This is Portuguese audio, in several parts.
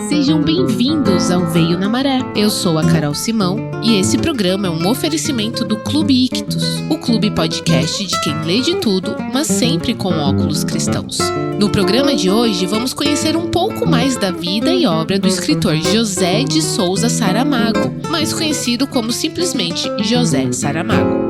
Sejam bem-vindos ao Veio na Maré. Eu sou a Carol Simão e esse programa é um oferecimento do Clube Ictus, o clube podcast de quem lê de tudo, mas sempre com óculos cristãos. No programa de hoje, vamos conhecer um pouco mais da vida e obra do escritor José de Souza Saramago, mais conhecido como simplesmente José Saramago.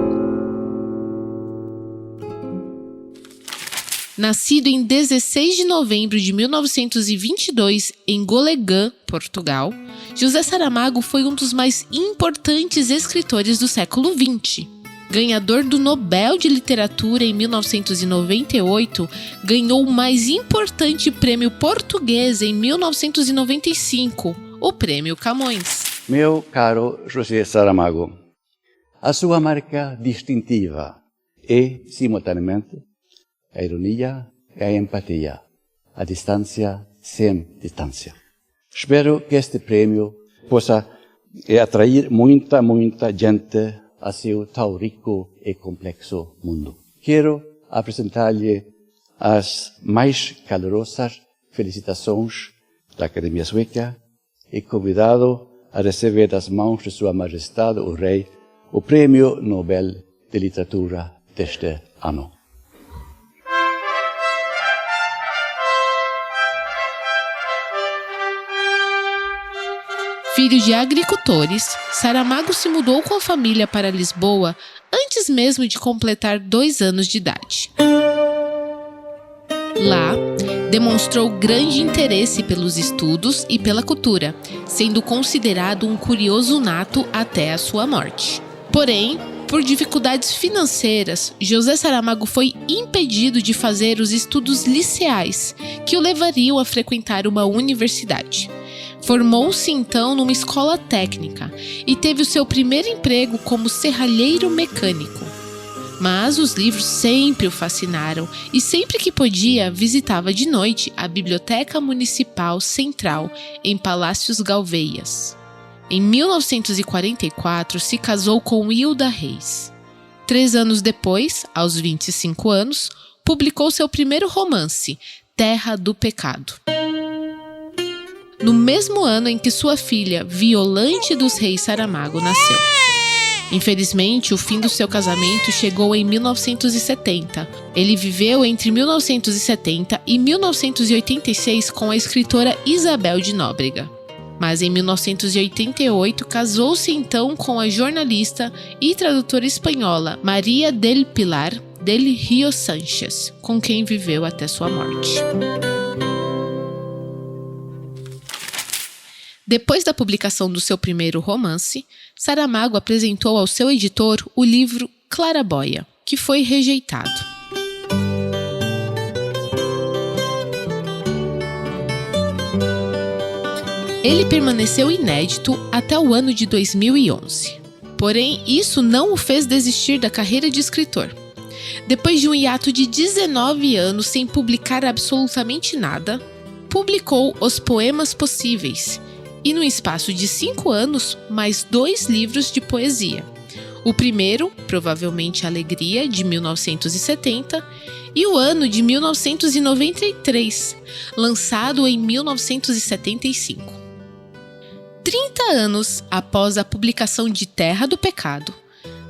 Nascido em 16 de novembro de 1922 em Golegã, Portugal, José Saramago foi um dos mais importantes escritores do século XX. Ganhador do Nobel de Literatura em 1998, ganhou o mais importante prêmio português em 1995, o Prêmio Camões. Meu caro José Saramago, a sua marca distintiva é, simultaneamente, a ironia e a empatia, a distância sem distância. Espero que este prêmio possa atrair muita gente a seu tão rico e complexo mundo. Quero apresentar-lhe as mais calorosas felicitações da Academia Sueca e convidado a receber das mãos de Sua Majestade o Rei o Prêmio Nobel de Literatura deste ano. Filho de agricultores, Saramago se mudou com a família para Lisboa antes mesmo de completar 2 anos de idade. Lá, demonstrou grande interesse pelos estudos e pela cultura, sendo considerado um curioso nato até a sua morte. Porém, por dificuldades financeiras, José Saramago foi impedido de fazer os estudos liceais, que o levariam a frequentar uma universidade. Formou-se então numa escola técnica e teve o seu primeiro emprego como serralheiro mecânico. Mas os livros sempre o fascinaram e sempre que podia visitava de noite a Biblioteca Municipal Central em Palácios Galveias. Em 1944 se casou com Hilda Reis. 3 anos depois, aos 25 anos, publicou seu primeiro romance, Terra do Pecado. No mesmo ano em que sua filha, Violante dos Reis Saramago, nasceu. Infelizmente, o fim do seu casamento chegou em 1970. Ele viveu entre 1970 e 1986 com a escritora Isabel de Nóbrega. Mas em 1988 casou-se então com a jornalista e tradutora espanhola María del Pilar del Río Sánchez, com quem viveu até sua morte. Depois da publicação do seu primeiro romance, Saramago apresentou ao seu editor o livro Claraboia, que foi rejeitado. Ele permaneceu inédito até o ano de 2011. Porém, isso não o fez desistir da carreira de escritor. Depois de um hiato de 19 anos sem publicar absolutamente nada, publicou Os Poemas Possíveis, e no espaço de 5 anos, mais 2 livros de poesia. O primeiro, provavelmente Alegria, de 1970, e O Ano de 1993, lançado em 1975. 30 anos após a publicação de Terra do Pecado,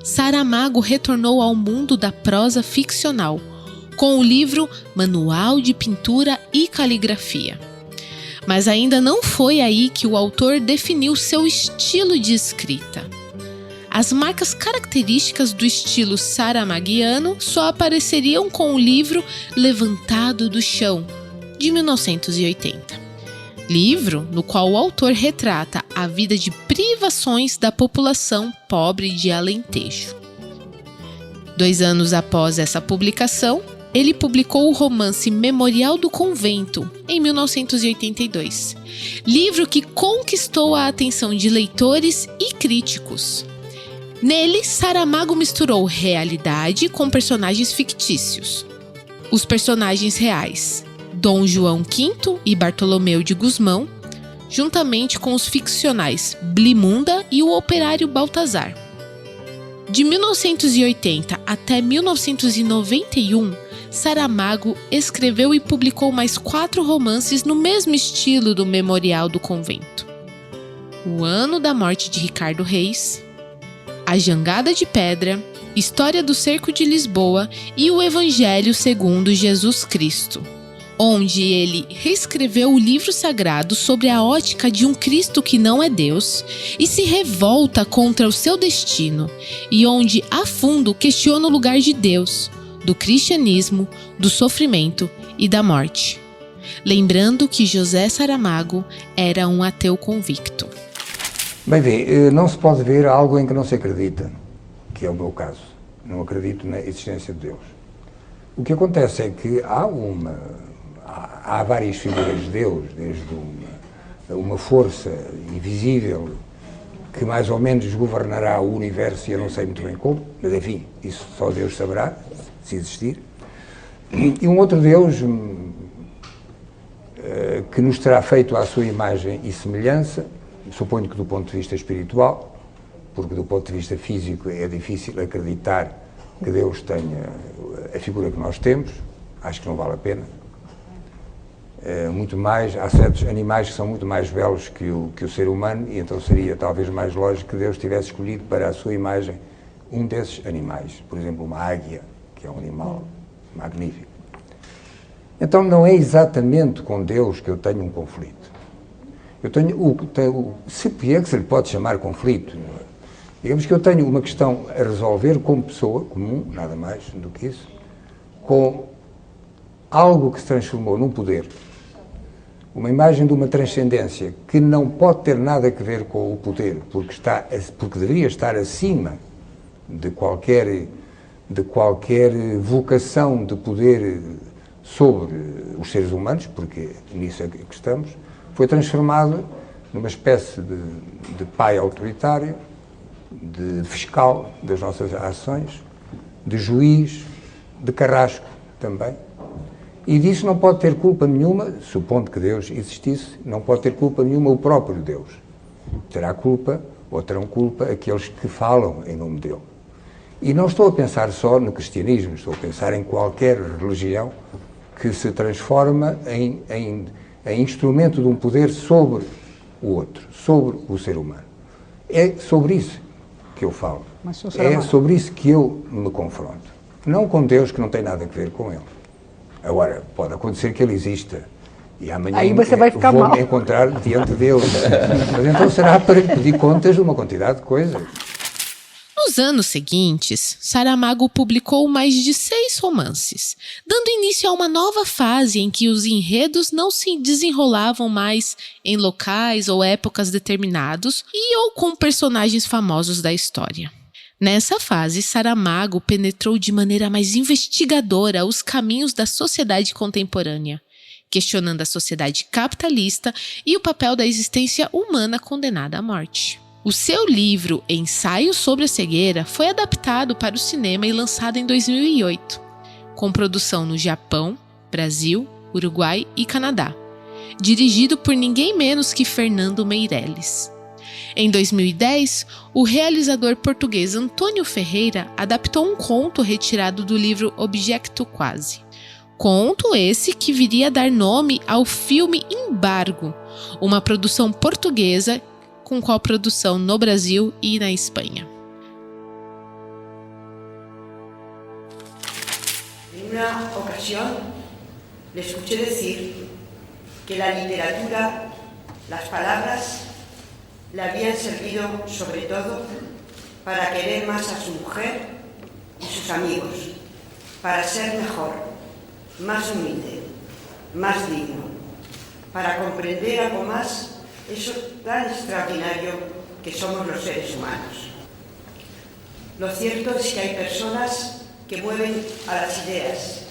Saramago retornou ao mundo da prosa ficcional, com o livro Manual de Pintura e Caligrafia. Mas ainda não foi aí que o autor definiu seu estilo de escrita. As marcas características do estilo saramaguiano só apareceriam com o livro Levantado do Chão, de 1980. Livro no qual o autor retrata a vida de privações da população pobre de Alentejo. 2 anos após essa publicação, ele publicou o romance Memorial do Convento, em 1982, livro que conquistou a atenção de leitores e críticos. Nele, Saramago misturou realidade com personagens fictícios. Os personagens reais, Dom João V e Bartolomeu de Gusmão, juntamente com os ficcionais Blimunda e o operário Baltazar. De 1980 até 1991, Saramago escreveu e publicou mais 4 romances no mesmo estilo do Memorial do Convento: O Ano da Morte de Ricardo Reis, A Jangada de Pedra, História do Cerco de Lisboa e o Evangelho segundo Jesus Cristo, onde ele reescreveu o livro sagrado sobre a ótica de um Cristo que não é Deus e se revolta contra o seu destino, e onde a fundo questiona o lugar de Deus, do cristianismo, do sofrimento e da morte. Lembrando que José Saramago era um ateu convicto. Bem, vê, não se pode ver algo em que não se acredita, que é o meu caso. Não acredito na existência de Deus. O que acontece é que há várias figuras de Deus, desde uma força invisível que mais ou menos governará o universo, e eu não sei muito bem como, mas enfim, isso só Deus saberá, se existir. E um outro Deus que nos terá feito à sua imagem e semelhança, suponho que do ponto de vista espiritual, porque do ponto de vista físico é difícil acreditar que Deus tenha a figura que nós temos, acho que não vale a pena. Muito mais, há certos animais que são muito mais belos que o ser humano, e então seria talvez mais lógico que Deus tivesse escolhido para a sua imagem um desses animais, por exemplo uma águia, que é um animal magnífico. Então não é exatamente com Deus que eu tenho um conflito. Eu tenho se é que se lhe pode chamar conflito, digamos que eu tenho uma questão a resolver como pessoa comum, nada mais do que isso, com algo que se transformou num poder, uma imagem de uma transcendência que não pode ter nada a ver com o poder, porque deveria estar acima de qualquer vocação de poder sobre os seres humanos, porque nisso é que estamos, foi transformado numa espécie de pai autoritário, de fiscal das nossas ações, de juiz, de carrasco também. E disso não pode ter culpa nenhuma, supondo que Deus existisse, não pode ter culpa nenhuma o próprio Deus. Terá culpa, ou terão culpa, aqueles que falam em nome dele. E não estou a pensar só no cristianismo, estou a pensar em qualquer religião que se transforma em instrumento de um poder sobre o outro, sobre o ser humano. É sobre isso que eu falo. É sobre isso que eu me confronto. Não com Deus, que não tem nada a ver com ele. Agora, pode acontecer que ele exista e amanhã aí você vai ficar mal. Vou-me encontrar diante dele. Mas então será para lhe pedir contas de uma quantidade de coisas. Nos anos seguintes, Saramago publicou mais de 6 romances, dando início a uma nova fase em que os enredos não se desenrolavam mais em locais ou épocas determinados ou com personagens famosos da história. Nessa fase, Saramago penetrou de maneira mais investigadora os caminhos da sociedade contemporânea, questionando a sociedade capitalista e o papel da existência humana condenada à morte. O seu livro Ensaio sobre a Cegueira foi adaptado para o cinema e lançado em 2008, com produção no Japão, Brasil, Uruguai e Canadá, dirigido por ninguém menos que Fernando Meirelles. Em 2010, o realizador português Antônio Ferreira adaptou um conto retirado do livro Objecto Quasi. Conto esse que viria a dar nome ao filme Embargo, uma produção portuguesa com coprodução no Brasil e na Espanha. En una ocasión le escuché decir que la literatura, las palabras, le habían servido sobre todo para querer más a su mujer y sus amigos, para ser mejor, más humilde, más digno, para comprender algo más eso tan extraordinario que somos los seres humanos. Lo cierto es que hay personas que mueven a las ideas,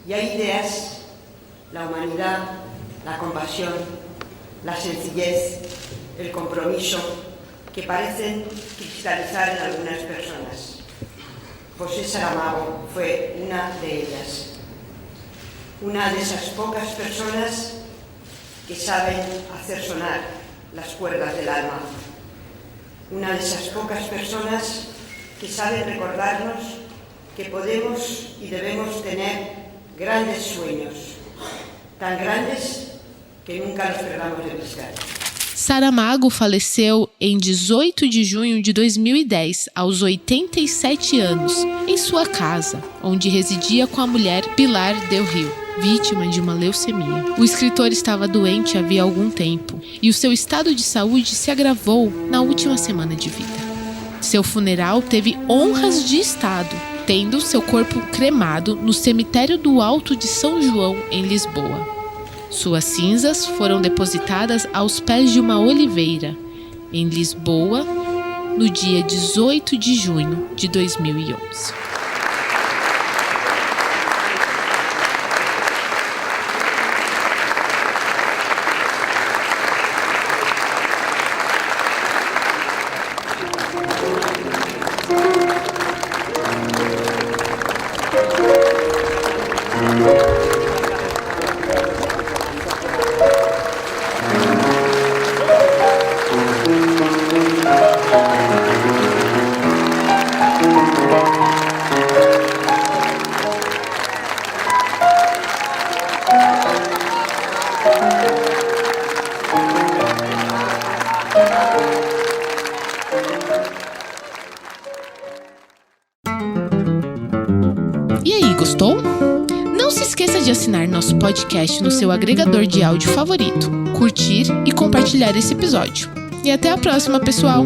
y hay ideas, la humanidad, la compasión, la sencillez, el compromiso, que parecen cristalizar en algunas personas. José Saramago fue una de ellas, una de esas pocas personas que saben hacer sonar las cuerdas del alma, una de esas pocas personas que saben recordarnos que podemos y debemos tener grandes sueños, tan grandes que nunca los perdamos de vista. Saramago faleceu em 18 de junho de 2010, aos 87 anos, em sua casa, onde residia com a mulher Pilar Del Rio, vítima de uma leucemia. O escritor estava doente havia algum tempo e o seu estado de saúde se agravou na última semana de vida. Seu funeral teve honras de estado, tendo seu corpo cremado no cemitério do Alto de São João, em Lisboa. Suas cinzas foram depositadas aos pés de uma oliveira, em Lisboa, no dia 18 de junho de 2011. E aí, gostou? Não se esqueça de assinar nosso podcast no seu agregador de áudio favorito, curtir e compartilhar esse episódio. E até a próxima, pessoal!